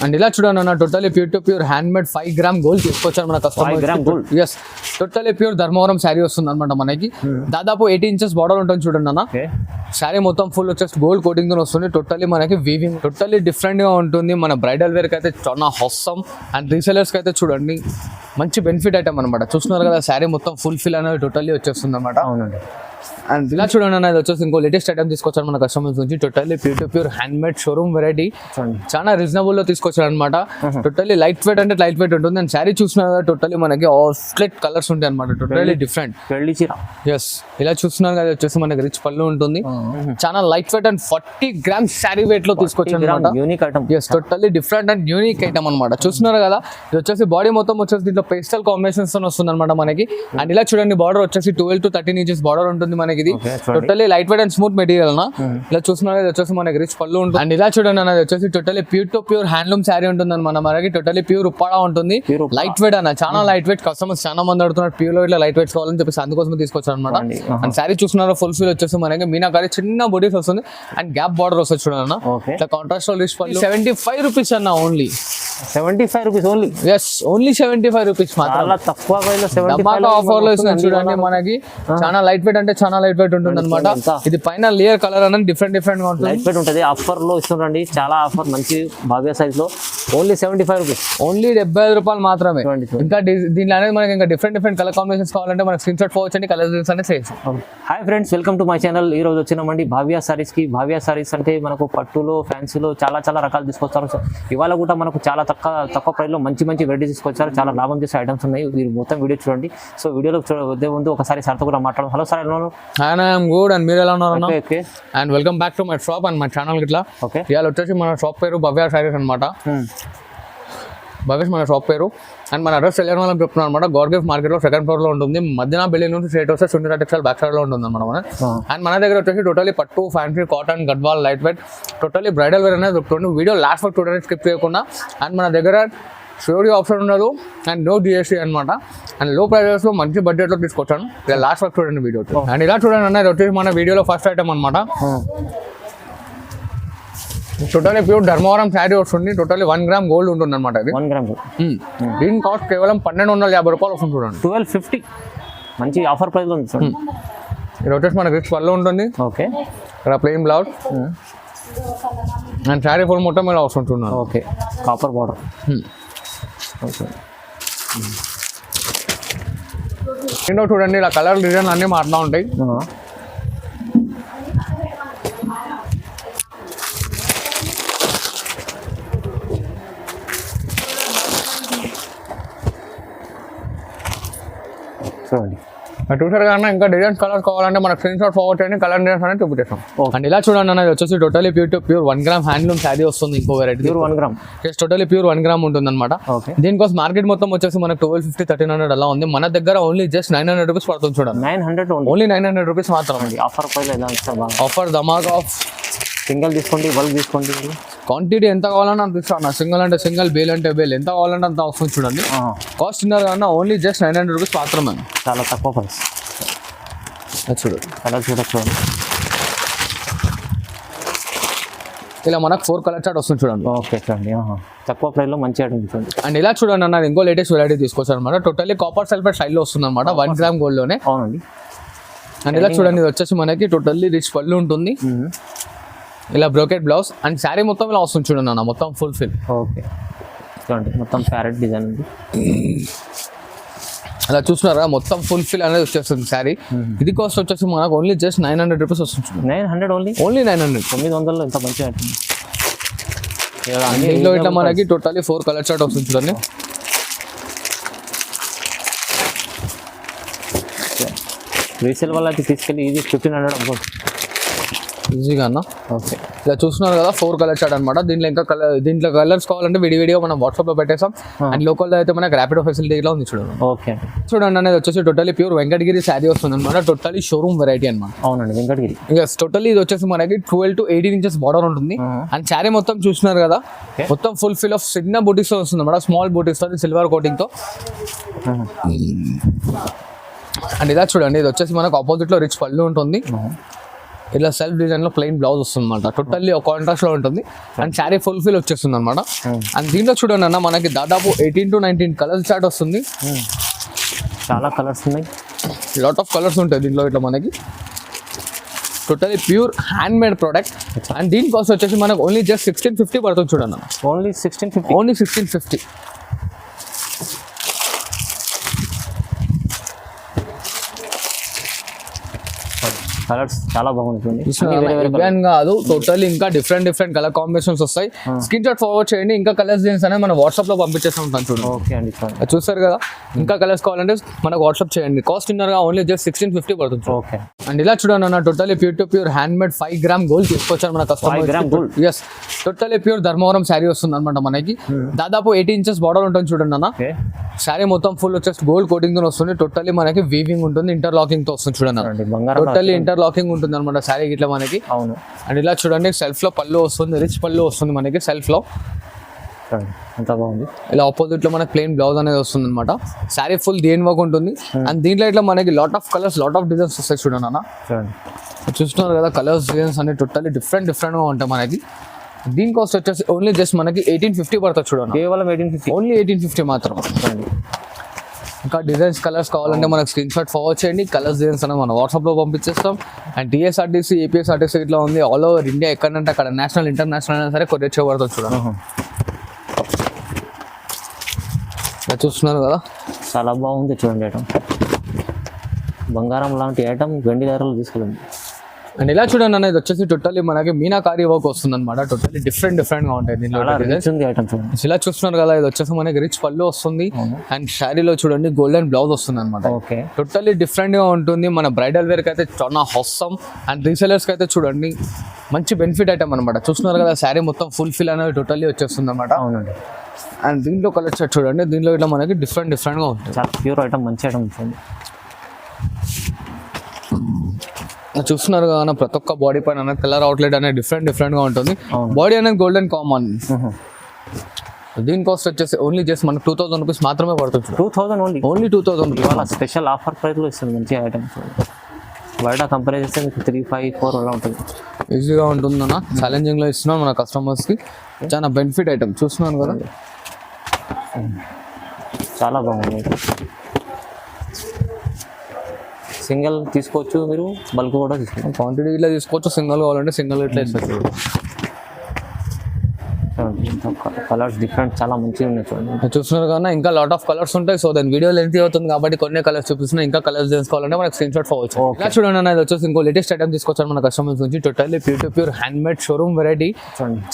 And ఇలా చూడండి అన్న totally pure to pure hand made 5 gram gold తీసుకొచ్చారు మన customer. 5 gram gold. Yes totally pure Dharmavaram sari వస్తుంది అనమాట మనకి. దాదాపు 80 ఇంచెస్ బార్డర్ ఉంటుంది చూడండి అన్న. శారీ మొత్తం ఫుల్ వచ్చేసి గోల్డ్ కోటింగ్ తో వస్తుంది. టోటలీ మనకి వీవింగ్ టోటలీ డిఫరెంట్ గా ఉంటుంది. మన బ్రైడల్ వేర్ కి అయితే చాలా హౌసమ్ అండ్ రీసెలర్స్ కి అయితే చూడండి మంచి బెనిఫిట్ ఐటమ్ అనమాట. చూస్తున్నారు కదా శారీ మొత్తం ఫుల్ ఫిల్ అనేది టోటలీ వచ్చేస్తుంది అనమాట. అవునండి. అండ్ ఇలా చూడండి అన్న ఇది వచ్చేసి ఇంకో లేటెస్ట్ ఐటమ్ తీసుకొచ్చారు మన కస్టమర్స్ నుంచి. Totally pure to pure hand made showroom variety చాలా రీజనబుల్ లో తీసుకొచ్చారు అనమాట. టోటల్లీ లైట్ వెయిట్ అంటే లైట్ వెయిట్ ఉంటుంది. అండ్ శారీ చూస్తున్నారు కదా టోటల్లీ మనకి ఆఫ్లెట్ కలర్స్ ఉంటాయి అనమాట. Totally different. ఎస్ ఇలా చూస్తున్నారు కదా వచ్చేసి మనకి రిచ్ పళ్ళు ఉంటుంది. చాలా light weight and 40 grams sari weight లో తీసుకొచ్చారు అనమాట. Unique item. Yes totally different and unique item అనమాట. చూస్తున్నారు కదా ఇది వచ్చేసి బాడీ మొత్తం వచ్చేసి దీంట్లో పేస్టల్ కాంబినేషన్స్ తో వస్తుంది అనమాట మనకి. అండ్ ఇలా చూడండి బార్డర్ వచ్చేసి 12 to 13 ఇంచెస్ బార్డర్ ఉంటుంది మనకి. ఇది totally light weight and smooth material నా. ఇలా చూస్తున్నారు ఇది వచ్చేసి మనకి రిచ్ పళ్ళు ఉంటుంది. అండ్ ఇలా చూడండి అన్నది వచ్చేసి totally pure to pure handloom sari ఉంటుంది అనమాట మనకి. టోటలీ ప్యూర్ ఉప్పాడా ఉంటుంది. లైట్ వెయిట్ అన్న చాలా లైట్ వెయిట్. కస్టమర్స్ చాలా మంది అడుగుతున్నారు ప్యూర్ ఇట్లా లైట్ వెయిట్స్ కావాలని చెప్పేసి అందుకోసం తీసుకొచ్చారు అనమాట. అండ్ శారీ చూస్తున్నారు ఫుల్ ఫీల్ వచ్చేసి మనకి మీనాకారి చిన్న బొడీస్ వస్తుంది అండ్ గ్యాప్ బార్డర్ వస్తుంది చూడండి అన్న. ఇట్లా కాంట్రాస్ట్ లో రిచ్ పళ్ళు 75 రూపీస్ అన్న. Only 75 rupees only. Yes only 75 rupees మాత్రం. తక్కువ ఆఫర్ లో ఇస్తున్నాం చూడండి మనకి. చాలా లైట్ వెయిట్ అంటే చాలా లైట్ వెయిట్ ఉంటుంది అనమాట. ఇది పైన లేయర్ కలర్ అనేది డిఫరెంట్ గా ఉంటుంది. లైట్ వెయిట్ ఉంటుంది. ఆఫర్ లో ఇస్తుండండి చాలా ఆఫర్ మంచి భావ్య సైజ్ లో. Only 75 rupees. ఓన్లీ 75 రూపాయలు మాత్రమే. ఇంకా దీనిలో అనేది మనకి ఇంకా డిఫరెంట్ కలర్ కాంబినేషన్స్ కావాలంటే మనకి స్క్రీన్ షాట్ పోవచ్చండి. కలర్ అనేది same. Hi friends, welcome to my channel. ఈ రోజు వచ్చినామండి భావ్య సారీస్ కి. భావ్య సారీస్ అంటే మనకు పట్టులో ఫ్యాన్సీలో చాలా రకాలు తీసుకొస్తారు. సో ఇవాళ కూడా మనకు చాలా తక్కువ ప్రైస్ లో మంచి వెరైటీ తీసుకొచ్చారు. చాలా లాభం చేసే ఐటమ్స్ ఉన్నాయి. మీరు మొత్తం వీడియో చూడండి. సో వీడియోలో వద్దే ముందు ఒకసారి సార్తో కూడా మాట్లాడడం. హలో సార్, ఎలా ఉన్నారు? గుడ్. అండ్ మీరు ఎలా ఉన్నారు? And welcome back to my shop and my channel గిట్లా. ఇవాళ వచ్చేసి మన షాప్ పేరు భవ్య సారీస్ అనమాట. భవ్య మన షాప్ పేరు. అండ్ మన అడ్రస్ తెలియని వాళ్ళకి చెప్తున్నాను అనమాట. గవర్నమెంట్ మార్కెట్ లో 2nd ఫ్లోర్ లో ఉంటుంది. మధ్యన బిల్డింగ్ నుంచి స్ట్రేట్ వస్తే సుందర టెక్స్టైల్ బ్యాక్ సైడ్ లో ఉంటుంది అనమాట. అండ్ మన దగ్గర వచ్చేసి టోటలీ పట్టు, fancy, cotton, Gadwal, light weight totally bridal wear అనేది దొరుకుతుంది. వీడియో లాస్ట్ వరకు చూడడానికి స్కిప్ చేయకుండా. అండ్ మన దగ్గర షోరీ ఆప్షన్ ఉండదు అండ్ నో జిఎస్టీ అనమాట. అండ్ లో ప్రైజెస్ లో మంచి బడ్జెట్ లో తీసుకొచ్చాను. ఇలా లాస్ట్ వరకు చూడండి వీడియో. అండ్ ఇలా చూడండి అన్న ఇది వచ్చేసి మన వీడియోలో ఫస్ట్ ఐటమ్ అనమాట. టోటలీ ప్యూర్ ధర్మవరం శారీ వస్తుంది. టోటలీ 1 గ్రామ్ గోల్డ్ ఉంటుంది అనమాట. ఇది 1 గ్రామ్ గోల్డ్. దీని కాస్ట్ కేవలం 1250 రూపాయలు వస్తుంది చూడండి. 1250 మంచి ఆఫర్ ప్రైస్ లో ఉంది చూడండి. ఇది వచ్చేసి మనకి రిచ్ పళ్ళు ఉంటుంది. ఓకే. ఇక్కడ plain blouse and sari full మొత్తం ఇలా వస్తుంది చూడండి. ఓకే. Copper border. ఓకే. ఏంటో చూడండి ఇలా కలర్ డిజైన్ అన్నీ మారుతూ ఉంటాయి. చూడండి చూసారు కన్నా ఇంకా డిజైన్స్ కలర్ కావాలంటే మనకు స్క్రీన్ షాట్ ఫార్వర్డ్ చేయండి. కలర్ డిజైన్స్ అనేది చూపించేస్తాం. అండ్ ఇలా చూడండి అన్నది వచ్చేసి totally pure to pure 1 gram handloom sari వస్తుంది. ఇంకో variety pure 1 gram. Totally pure 1 gram ఉంటుంది అనమాట. దీనికోసం మార్కెట్ మొత్తం వచ్చేసి మనకు 1250, 1300 అలా ఉంది. మన దగ్గర ఓన్లీ జస్ట్ 900 రూపీస్ పడుతుంది చూడండి. 900 ఓన్లీ 900 రూపీస్ మాత్రం. ఆఫర్ ప్రైస్ ఎలా ఇస్తారు? Offer Dhamaka of. సింగిల్ తీసుకోండి, బల్క్ తీసుకోండి. క్వాంటిటీ ఎంత కావాలన్నా అంత ఇస్తాను. సింగిల్ అంటే సింగిల్, బేల్ అంటే బేల్, ఎంత కావాలంటే అంత వస్తుంది చూడండి. కాస్ట్ తిన్నారు కన్నా ఓన్లీ జస్ట్ 900 రూపీస్ మాత్రమే. చాలా తక్కువ ప్రైస్. చూడు కలర్ చూడొచ్చు. ఇలా మనకు 4 కలర్ చార్ట్ వస్తుంది చూడండి. ఓకే చూడండి. తక్కువ ప్రైస్ లో మంచి ఐటమ్ చూడండి. అండ్ ఇలా చూడండి అన్నది ఇంకో లేటెస్ట్ వెరైటీ తీసుకొచ్చారు అనమాట. టోటల్లీ కాపర్ సల్ఫేట్ స్టైల్లో వస్తుంది అనమాట. 1 గ్రామ్ గోల్డ్ లోనే. అవునండి. అండ్ ఇలా చూడండి ఇది వచ్చేసి మనకి టోటల్లీ రిచ్ పళ్ళు ఉంటుంది. ఇలా బ్రోకెట్ బ్లౌజ్ అండ్ శారీ మొత్తం ఇలా వస్తుంది చూడండి అన్న. మొత్తం ఫుల్ ఫిల్. ఓకే చూడండి మొత్తం ప్యారెట్ డిజైన్ ఉంది. అలా చూస్తున్నారా మొత్తం ఫుల్ ఫిల్ అనేది వచ్చేస్తుంది శారీ. ఇది కాస్ట్ వచ్చేసి మనకు ఓన్లీ జస్ట్ 900 రూపీస్ వస్తుంది. 900 ఓన్లీ. 900. 900 ఎంత మంచి ఐటమ్. దీంట్లో ఇట్లా మనకి టోటల్లీ 4 కలర్ చార్ట్ వస్తుంది చూడండి. రీసేల్ వాళ్ళకి తీసుకెళ్ళి ఈజీ 1500 అమ్ముకోవచ్చు ఈజీగా అన్న. ఓకే ఇలా చూస్తున్నారు కదా 4 కలర్ చార్ట్ అనమాట. దీంట్లో కలర్స్ కావాలంటే వీడియో మనం వాట్సాప్ లో పెట్టేస్తాం. అండ్ లోకల్ అయితే మనకి ర్యాపిడో ఫెసిలిటీ ఇలా ఉంది చూడండి. ఓకే చూడండి అనేది వచ్చేసి టోటలీ ప్యూర్ వెంకటగిరి శారీ వస్తుంది అనమాట. టోటలీ షోరూమ్ వెరైటీ అనమాట. అవునండి వెంకటగిరి. టోటలీ ఇది వచ్చేసి మనకి 12 to 18 ఇంచెస్ బార్డర్ ఉంటుంది. అండ్ శారీ మొత్తం చూస్తున్నారు కదా మొత్తం ఫుల్ ఫిల్ ఆఫ్ చిన్న బూటీస్ తో వస్తుంది అనమాట. స్మాల్ బూటీస్ తో సిల్వర్ కోటింగ్ తో. అండ్ ఇలా చూడండి ఇది వచ్చేసి మనకు ఆపోజిట్ లో రిచ్ పళ్ళు ఉంటుంది. ఇలా సెల్ఫ్ డిజైన్ లో ప్లెయిన్ బ్లౌజ్ వస్తుంది అనమాట. టోటల్లీ ఒక కాంట్రాస్ట్ లో ఉంటుంది అండ్ శారీ ఫుల్ ఫిల్ వచ్చేస్తుంది అనమాట. అండ్ దీంట్లో చూడండి అన్న మనకి దాదాపు 18 to 19 కలర్స్ చార్ట్ వస్తుంది. చాలా కలర్స్ ఉన్నాయి, లాట్ ఆఫ్ కలర్స్ ఉంటాయి దీంట్లో. ఇట్లా మనకి totally pure hand made product and దీని కాస్ట్ వచ్చేసి మనకు ఓన్లీ జస్ట్ 1650 పడుతుంది చూడండి. ఓన్లీ 1650. ఓన్లీ 1650. కలర్స్ చాలా బాగుంటుంది. ఇవన్నీ కాదు, టోటల్లీ ఇంకా డిఫరెంట్ కలర్ కాంబినేషన్స్ వస్తాయి. స్క్రీన్ షాట్ ఫార్వర్డ్ చేయండి, ఇంకా కలర్స్ డిజైన్స్ అనేది మనం వాట్సాప్ లో పంపించేస్తూ ఉంటాం చూడండి. ఓకే అండి, చూస్తారు కదా. ఇంకా కలర్స్ కావాలంటే మనకు వాట్సాప్ చేయండి. కాస్ట్ ఇన్నర్గా ఓన్లీ జస్ట్ 1650 పడుతుంది. ఓకే అండ్ ఇలా చూడండి అన్న, totally pure to pure hand made 5 gram gold తీసుకొచ్చారు మన customer. 5 gram gold. Yes, totally pure Dharmavaram sari వస్తుంది అనమాట మనకి. దాదాపు 18 inches బార్డర్ ఉంటుంది చూడండి అన్న. శారీ మొత్తం ఫుల్ వచ్చేసి గోల్డ్ కోటింగ్ తో వస్తుంది. టోటల్లీ మనకి వీవింగ్ ఉంటుంది, ఇంటర్లాకింగ్ తో వస్తుంది చూడండి. టోటల్లీ ఇంటర్లాకింగ్ ఉంటుంది అనమాట శారీ ఇట్లా మనకి. అవును. అండ్ ఇలా చూడండి, సెల్ఫ్ లో పళ్ళు వస్తుంది, రిచ్ పళ్ళు వస్తుంది మనకి సెల్ఫ్ లో. అంత బాగుంది. ఇలా ఆపోజిట్ లో మనకి ప్లెయిన్ బ్లౌజ్ అనేది వస్తుంది అనమాట. శారీ ఫుల్ దేని వర్క్ ఉంటుంది అండ్ దీంట్లో ఇట్లా మనకి lot of colours, lot of designs వస్తాయి చూడండి అన్న. చూస్తున్నారు కదా, కలర్స్ డిజైన్స్ అన్ని టోటల్లీ డిఫరెంట్ గా ఉంటాయి మనకి. దీని కాస్ట్ వచ్చేసి ఓన్లీ జస్ట్ మనకి 1850 పడుతుంది చూడండి. కేవలం 1850. ఓన్లీ 1850 మాత్రం. ఇంకా డిజైన్స్ కలర్స్ కావాలంటే మనకు స్క్రీన్ షాట్ ఫార్వర్డ్ చేయండి. కలర్స్ డిజైన్స్ అనేది మనం వాట్సాప్లో పంపించేస్తాం. అండ్ టీఎస్ఆర్టీసీ, ఏపీఎస్ఆర్టీసీ ఇట్లా ఉంది, ఆల్ ఓవర్ ఇండియా ఎక్కడంటే అక్కడ నేషనల్ ఇంటర్నేషనల్ అయినా సరే కొరియర్ చేయబడుతుంది చూడండి. ఇలా చూస్తున్నారు కదా, చాలా బాగుంది చూడండి. ఐటమ్ బంగారం లాంటి ఐటమ్ వెండి ధరలు తీసుకెళ్ళండి. అండ్ ఇలా చూడండి అన్న, ఇది వచ్చేసి టోటల్లీ మనకి మీనాకారి వర్క్ వస్తుంది అనమాట. టోటల్లీ డిఫరెంట్ గా ఉంటాయి దీనిలో. ఇలా చూస్తున్నారు కదా, ఇది వచ్చేసి మనకి రిచ్ పళ్ళు వస్తుంది అండ్ శారీలో చూడండి గోల్డెన్ బ్లౌజ్ వస్తుంది అనమాట. టోటల్లీ డిఫరెంట్ గా ఉంటుంది. మన బ్రైడల్ వేర్ కి అయితే చాలా హొస్సం అండ్ రీసెలర్స్ కి అయితే చూడండి మంచి బెనిఫిట్ ఐటమ్ అనమాట. చూస్తున్నారు కదా, శారీ మొత్తం ఫుల్ ఫిల్ అనేది టోటల్లీ వచ్చేస్తుంది అనమాట. అండ్ దీంట్లో కలర్ చార్ట్ చూడండి, దీంట్లో ఇట్లా మనకి డిఫరెంట్ గా ఉంటుంది. చాలా ప్యూర్ ఐటమ్, మంచి ఐటమ్ ఉంటుంది. చూస్తున్నారు కదా, ప్రతి ఒక్క బాడీ పైన అనేది కలర్ అవుట్లెట్ అనేది డిఫరెంట్ గా ఉంటుంది. బాడీ అనేది గోల్డెన్ కామన్. దీని కాస్ట్ వచ్చేసి ఓన్లీ జస్ట్ మనకు 2000 రూపీస్ మాత్రమే పడుతుంది. 2000 only 2000 rupees. Special offer price లో ఇస్తుంది మంచి ఐటమ్. బయట కంపేర్ చేస్తే మీకు 3, 5, 4 అలా ఉంటుంది. ఈజీగా ఉంటుందన్న, ఛాలెంజింగ్ లో ఇస్తున్నాం మన కస్టమర్స్ కి. చాలా బెనిఫిట్ ఐటమ్ చూస్తున్నాను కదా, చాలా బాగుంది. సింగిల్ తీసుకోవచ్చు మీరు, బల్క్ కూడా తీసుకోవచ్చు. క్వాంటిటీ ఇట్లా తీసుకోవచ్చు, సింగిల్ కావాలంటే సింగిల్ ఇట్లా ఇస్తారు. కలర్స్ డిఫరెంట్, చాలా మంచిగా ఉన్నాయి చూడండి. చూస్తున్నారు కదా, ఇంకా లాట్ ఆఫ్ కలర్స్ ఉంటాయి. సో దాని వీడియో లెంత్ అవుతుంది కాబట్టి కొన్ని కలర్స్ చూపిస్తున్నా. ఇంకా కలర్స్ తెలుసుకోవాలంటే మనకి స్క్రీన్ షాట్ ఫార్వర్డ్ చేయండి. ఇలా చూడండి అన్న, ఇది వచ్చేసి ఇంకో లేటెస్ట్ ఐటమ్ తీసుకొచ్చారు మన కస్టమర్స్ నుంచి. Totally pure to pure hand made showroom variety.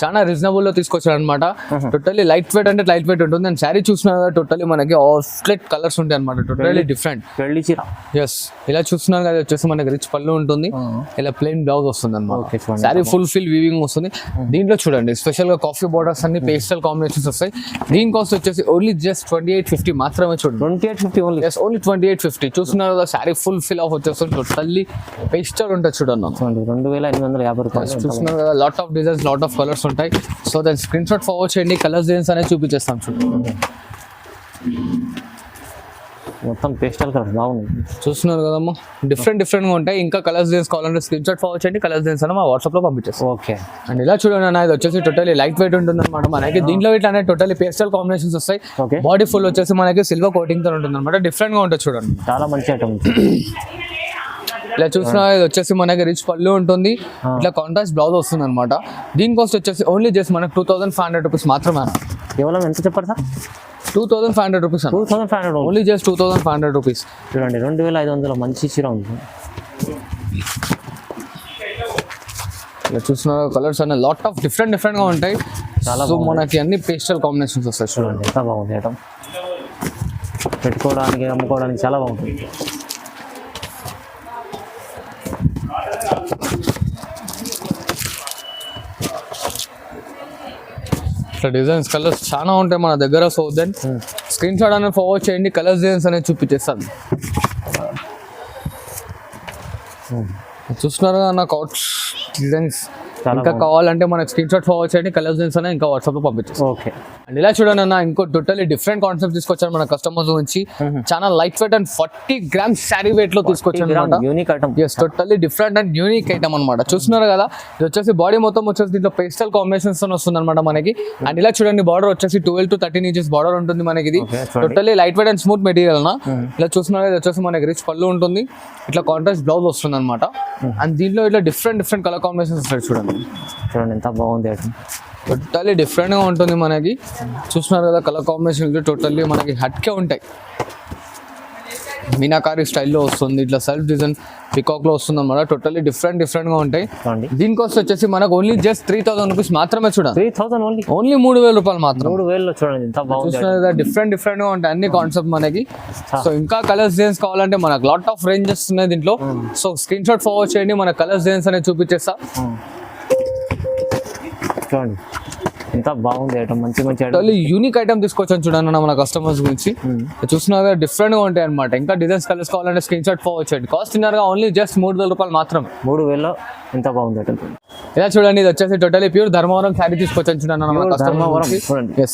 చాలా రీజనబుల్ లో తీసుకొచ్చారు అనమాట. టోటల్లీ లైట్ వెయిట్ అంటే లైట్ వెయిట్ ఉంటుంది. అండ్ శారీ చూస్తున్నారు కదా, టోటల్లీ మనకి ఆఫ్లెట్ కలర్స్ ఉంటాయి అనమాట. Totally different. ఎస్, ఇలా చూస్తున్నారు కదా, వచ్చేసి మనకి రిచ్ పళ్ళు ఉంటుంది, ఇలా ప్లెయిన్ బ్లౌజ్ వస్తుంది అనమాట. శారీ ఫుల్ ఫిల్ వీవింగ్ వస్తుంది. దీంట్లో చూడండి స్పెషల్ గా కాఫీ బోర్డర్స్ అన్ని పేస్టల్ కాంబినేషన్స్ వస్తాయి. దీని కాస్ట్ వచ్చేసి ఓన్లీ జస్ట్ 2850 మాత్రమే చూడండి. 2850 ఓన్లీ. Yes, only 2850. చూస్తున్నారు కదా, శారీ ఫుల్ ఫిల్ ఆఫ్ వచ్చేస్తుంది. టోటల్లీ పేస్టల్ ఉంటుంది చూడండి. 2850 రూపాయలు. చూస్తున్నారు కదా, lot of designs, lot of colours ఉంటాయి. సో దాని స్క్రీన్ షాట్ ఫార్వర్డ్ చేయండి. కలర్స్ డిజైన్స్ అనేది చూపించేస్తాం చూడండి. మొత్తం పేస్టల్ కలర్స్ బాగుంది. చూస్తున్నారు కదమ్మా, డిఫరెంట్ గా ఉంటాయి. ఇంకా కలర్స్ డిజైన్స్ కావాలంటే స్క్రీన్ షాట్ ఫార్వర్డ్ చేయండి. కలర్స్ డిజైన్స్ అని మా వాట్సాప్ లో పంపించేస్తాం. ఓకే. అండ్ ఇలా చూడండి అన్న, ఇది వచ్చేసి టోటల్లీ లైట్ వెయిట్ ఉంటుంది అనమాట మనకి. దీంట్లో ఇట్లా అనేది టోటల్లీ పేస్టల్ కాంబినేషన్స్ వస్తాయి. బాడీ ఫుల్ వచ్చేసి మనకి సిల్వర్ కోటింగ్ తో ఉంటుంది అనమాట. డిఫరెంట్ గా ఉంటుంది చూడండి. చాలా మంచి ఐటమ్. ఇలా చూసినా ఇది వచ్చేసి మనకి రిచ్ పళ్ళు ఉంటుంది, ఇట్లా కాంట్రాస్ట్ బ్లౌజ్ వస్తుంది అనమాట. దీని కాస్ట్ వచ్చేసి ఓన్లీ జస్ట్ మనకి 2500 రూపీస్ మాత్రమే. కేవలం ఎంత చెప్పారు sir? 2500 rupees. 2500 only just 2500 rupees. చూడండి, 2500 మంచి చీర ఉంది. ఇలా చూసిన కలర్స్ అనే లాట్ ఆఫ్ డిఫరెంట్ గా ఉంటాయి. చాలా మనకి అన్ని పేస్టల్ కాంబినేషన్స్ వస్తాయి చూడండి. ఎంత బాగుంది ఐటమ్, పెట్టుకోవడానికి అమ్ముకోవడానికి చాలా బాగుంటుంది. ఇట్లా డిజైన్స్ కలర్స్ చాలా ఉంటాయి మన దగ్గర. సో దెన్ స్క్రీన్ షాట్ అనేది ఫార్వర్డ్ చేయండి. కలర్స్ డిజైన్స్ అనేది చూపించేస్తాను. చూస్తున్నారు కదా, నాకు అవుట్ డిజైన్స్ ఇంకా కావాలంటే మనకి స్క్రీన్ షాట్ ఫార్వర్డ్ చేయండి, కలర్స్ అయినా ఇంకా వాట్సాప్ లో పంపించేస్తాం. ఓకే అండ్ ఇలా చూడండి అన్న, ఇంకో టోటల్లీ డిఫరెంట్ కాన్సెప్ట్ తీసుకొచ్చారు మన కస్టమర్స్ నుంచి. చాలా light weight and 40 grams sari weight లో తీసుకొచ్చారు అనమాట. Unique item. Yes, totally different and unique item అనమాట. చూస్తున్నారు కదా, ఇది వచ్చేసి బాడీ మొత్తం వచ్చేసి దీంట్లో పేస్టల్ కాంబినేషన్స్ తో వస్తుంది అనమాట మనకి. అండ్ ఇలా చూడండి, బార్డర్ వచ్చేసి 12 to 13 inches బార్డర్ ఉంటుంది మనకి. ఇది totally light weight and smooth material అన్న. ఇలా చూస్తున్నారు, ఇది వచ్చేసి మనకి రిచ్ పళ్ళు ఉంటుంది, ఇట్లా కాంట్రాస్ట్ బ్లౌజ్ వస్తుంది అనమాట. అండ్ దీంట్లో ఇట్లా డిఫరెంట్ కలర్ కాంబినేషన్స్ వస్తాయి. చూడండి ఎంత బాగుంది ఐటమ్, టోటల్లీ డిఫరెంట్ గా ఉంటుంది మనకి. చూస్తున్నారు కదా, కలర్ కాంబినేషన్ టోటల్లీ మనకి హట్కే ఉంటాయి. మీనాకారి స్టైల్లో వస్తుంది, ఇట్లా సెల్ఫ్ డిజైన్ పికాక్ లో వస్తుంది అనమాట. టోటల్లీ డిఫరెంట్ గా ఉంటాయి. దీని కాస్ట్ వచ్చేసి మనకు ఓన్లీ జస్ట్ 3000 రూపీస్ మాత్రమే. చూడండి 3000 ఓన్లీ 3000 రూపాయలు మాత్రం. 3000 చూడండి ఎంత బాగుంది. చూస్తున్నారు, డిఫరెంట్ గా ఉంటాయి అన్ని కాన్సెప్ట్ మనకి. సో ఇంకా కలర్స్ డిజైన్స్ కావాలంటే మనకు లాట్ ఆఫ్ రేంజెస్ ఉన్నాయి దీంట్లో. సో స్క్రీన్ షాట్ ఫార్వర్డ్ చేయండి, మన కలర్స్ డిజైన్స్ అనేది చూపించేస్తా. చూడండి ఎంత బాగుంది ఐటమ్, మంచి యూనిక్ ఐటమ్ తీసుకొచ్చాను చూడండి మన కస్టమర్స్ గురించి. చూస్తున్నారు, డిఫరెంట్ గా ఉంటాయి అనమాట. ఇంకా డిజైన్స్ కలర్స్ కావాలంటే స్క్రీన్ షాట్ ఫార్వర్డ్ చేయండి. కాస్ట్ గా ఓన్లీ జస్ట్ 3000 రూపాయలు మాత్రం. 3000 ఎంత బాగుంది ఐటమ్. ఇలా చూడండి, ఇది వచ్చేసి టోటలీ ప్యూర్ ధర్మవరం శారీ తీసుకొచ్చాను చూడండి మన కస్టమర్.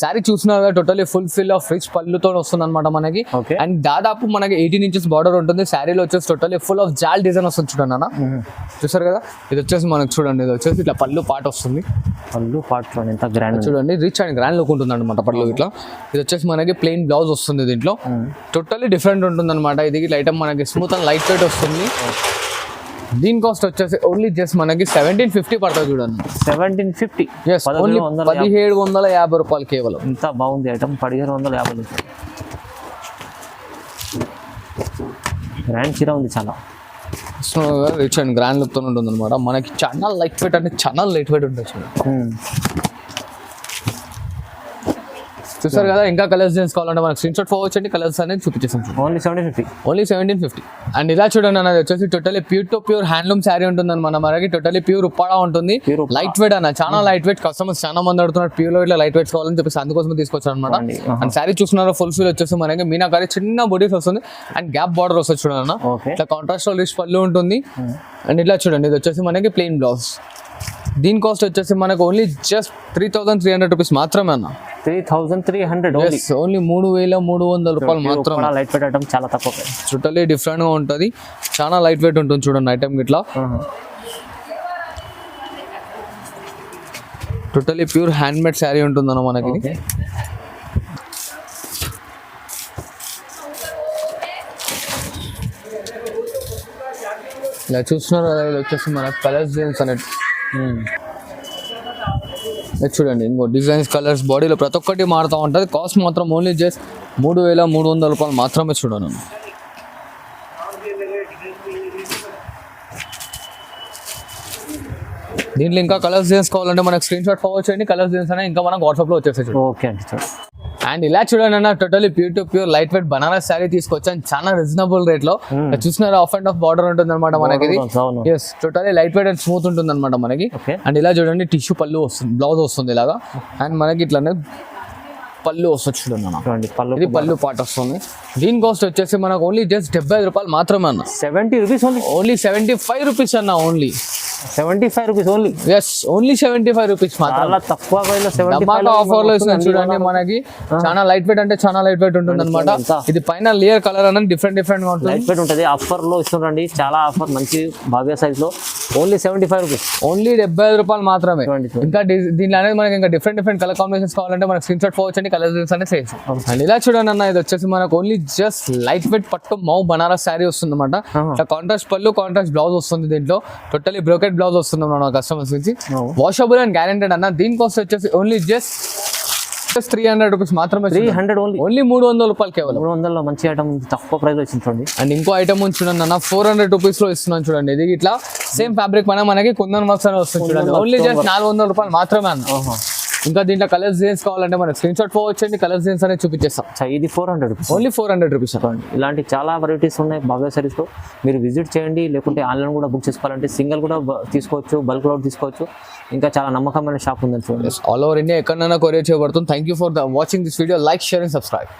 శారీ చూస్తున్నారు, totally full fill of rich పళ్ళుతో వస్తుంది అనమాట మనకి. అండ్ దాదాపు మనకి 18 inches బార్డర్ ఉంటుంది. శారీలో వచ్చేసి టోటలీ ఫుల్ ఆఫ్ జాల్ డిజైన్ వస్తుంది చూడండి అన్న. చూసారు కదా, ఇది వచ్చేసి మనకు చూడండి, ఇది వచ్చేసి ఇట్లా పళ్ళు పాట వస్తుంది. పళ్ళు పాట చూడండి ఎంత గ్రాండ్, చూడండి రిచ్ అండ్ గ్రాండ్ లుక్ ఉంటుంది అనమాట పళ్ళు ఇట్లా. ఇది వచ్చేసి మనకి ప్లెయిన్ బ్లౌజ్ వస్తుంది దీంట్లో. టోటల్లీ డిఫరెంట్ ఉంటుంది అనమాట. ఇది ఐటమ్ మనకి స్మూత్ అండ్ లైట్ వెయిట్ వస్తుంది. దీని కాస్ట్ వచ్చేసి ఓన్లీ జస్ట్ మనకి 1750 పడుతుంది చూడండి. 1750, 1750 రూపాయలు కేవలం. ఎంత బాగుంది ఐటమ్, 1750. గ్రాండ్ చీర ఉంది చాలా. So rich and grand look తో ఉంటుంది అనమాట మనకి. చాలా లైట్ వెయిట్ అంటే చాలా లైట్ వెయిట్ ఉంటుంది చూడండి. చూసారు కదా, ఇంకా కలర్స్ డిజైన్స్ కావాలంటే మనకి స్క్రీన్ షాట్ ఫార్వర్డ్ చేయండి, కలర్స్ అనేది చూపించేసాం. ఓన్లీ 1750. అండ్ ఇలా చూడండి అన్నది వచ్చేసి టోటలీ ప్యూర్ హ్యాండ్లూమ్ శారీ ఉంటుంది అనమాట మనకి. టోటలీ ప్యూర్ ఉప్పాడా ఉంటుంది, లైట్ వెయిట్ అన్న, చాలా లైట్ వెయిట్. కస్టమర్స్ చాలా మంది అడుగుతున్నారు ప్యూర్ లో ఇట్లా లైట్ వెయిట్స్ కావాలని చెప్పేసి అందుకోసం తీసుకొచ్చారు అనమాట. అండ్ శారీ చూస్తున్నారు, ఫుల్ ఫీల్ వచ్చేసి మనకి మీనాకారి చిన్న బొడీస్ వస్తుంది అండ్ గ్యాప్ బార్డర్ వస్తుంది చూడండి అన్న. ఇట్లా కాంట్రాస్ట్ లో రిచ్ పళ్ళు ఉంటుంది. అండ్ ఇట్లా చూడండి, ఇది వచ్చేసి మనకి ప్లెయిన్ బ్లౌజ్. దీని కాస్ట్ వచ్చేసి మనకు ఓన్లీ జస్ట్ 3300 రూపీస్ మాత్రమే అన్న. 3300 ఓన్లీ 3300 రూపాయలు మాత్రం. లైట్ వెయిట్ ఐటమ్, చాలా తక్కువ. టోటలీ డిఫరెంట్ గా ఉంటుంది, చాలా లైట్ వెయిట్ ఉంటుంది చూడండి ఐటమ్ ఇట్లా. Totally pure hand made sari ఉంటుంది అన్న మనకి. ఇలా చూస్తున్నారు, ఇది వచ్చేసి మన కలర్స్ డిజైన్స్ అనేది చూడండి. ఇంకో డిజైన్స్ కలర్స్ బాడీలో ప్రతి ఒక్కటి మారుతూ ఉంటుంది. కాస్ట్ మాత్రం ఓన్లీ జస్ట్ 3300 రూపాయలు మాత్రమే చూడండి. దీంట్లో ఇంకా కలర్స్ డిజైన్స్ కావాలంటే మనకు స్క్రీన్ షాట్ ఫార్వర్డ్ చేయండి, కలర్స్ డిజైన్స్ అనేది ఇంకా మనకు వాట్సాప్ లో వచ్చేసాయి. ఓకే అండి. అండ్ ఇలా చూడండి అన్న, totally pure light weight Banaras sari తీసుకొచ్చాను చాలా రీజనబుల్ రేట్ లో. చూస్తున్నారు, ఆఫ్ అండ్ ఆఫ్ బార్డర్ ఉంటుంది అనమాట మనకి. Yes, totally light weight and smooth ఉంటుంది అనమాట మనకి. అండ్ ఇలా చూడండి, టిష్యూ పళ్ళు వస్తుంది, బ్లౌజ్ వస్తుంది ఇలాగా. అండ్ మనకి ఇట్లానే పళ్ళు వస్తుంది చూడండి అన్న. ఇది పళ్ళు పాట వస్తుంది. దీని కాస్ట్ వచ్చేసి మనకు ఓన్లీ జస్ట్ 75 రూపాయలు మాత్రమే అన్న. 70 రూపీస్ ఓన్లీ 75 రూపీస్ అన్న. Only 75 rupees only. Yes, only 75 rupees మాత్రం. చాలా తక్కువ ఆఫర్ లో ఇస్తున్నాను చూడండి మనకి. చాలా లైట్ వెయిట్ అంటే చాలా లైట్ వెయిట్ ఉంటుంది అనమాట. ఇది పైన లేయర్ కలర్ అనేది డిఫరెంట్ గా ఉంటుంది. లైట్ వెయిట్ ఉంటుంది. ఆఫర్ లో ఇస్తుండండి, చాలా ఆఫర్, మంచి భావ్య సైజ్ లో. Only 75 rupees. ఓన్లీ 75 రూపాయలు మాత్రమే. ఇంకా దీంట్లో అనేది మనకి ఇంకా డిఫరెంట్ కలర్ కాంబినేషన్స్ కావాలంటే మనకి స్క్రీన్ షాట్ ఫార్వర్డ్ చేయండి, కలర్ డిజైన్స్ అనేది సేమ్. అండ్ ఇలా చూడండి అన్న, ఇది వచ్చేసి మనకు ఓన్లీ జస్ట్ లైట్ వెయిట్ పట్టు మౌ బనారస్ శారీ వస్తుంది అనమాట. కాంట్రాస్ట్ పళ్ళు, కాంట్రాస్ట్ బ్లౌజ్ వస్తుంది. దీంట్లో టోటలీ బ్రోకెట్ బ్లౌజ్ వస్తుంది మన కస్టమర్స్ నుంచి. వాషబుల్ అండ్ గ్యారెంటెడ్ అన్న. దీని కాస్ట్ వచ్చేసి ఓన్లీ జస్ట్ 300 రూపీస్ మాత్రమే. 300 ఓన్లీ 300 రూపాయలు కేవలం. 300 మంచి ఐటమ్, తక్కువ ప్రైస్ వచ్చింది చూడండి. అండ్ ఇంకో ఐటమ్ ఉంది చూడండి అన్న, 400 రూపీస్ లో ఇస్తున్నాను చూడండి. ఇది ఇట్లా సేమ్ ఫ్యాబ్రిక్ పైన మనకి కుందన్ వర్క్స్ అని వస్తుంది చూడండి. ఓన్లీ జస్ట్ 400 రూపాయలు మాత్రమే అన్న. ఇంకా దీంట్లో కలర్స్ డిజైన్స్ కావాలంటే మనకి స్క్రీన్ షాట్ ఫార్వర్డ్ చేయండి, కలర్స్ డిజైన్స్ అనేది చూపించేస్తాం. ఇది 400 రూపీస్. Only 400 rupees. ఇలాంటి చాలా వెరైటీస్ ఉన్నాయి భావ్య సారీస్ లో. మీరు విజిట్ చేయండి, లేకుంటే ఆన్లైన్ కూడా బుక్ చేసుకోవాలంటే సింగిల్ కూడా తీసుకోవచ్చు, బల్క్ కూడా తీసుకోవచ్చు. ఇంకా చాలా నమ్మకమైన షాప్ ఉందని చూడండి. ఆల్ ఓవర్ ఇండియా ఎక్కడైనా కొరియర్ చేయబడుతుంది. Thank you for watching this video. Like, share and subscribe.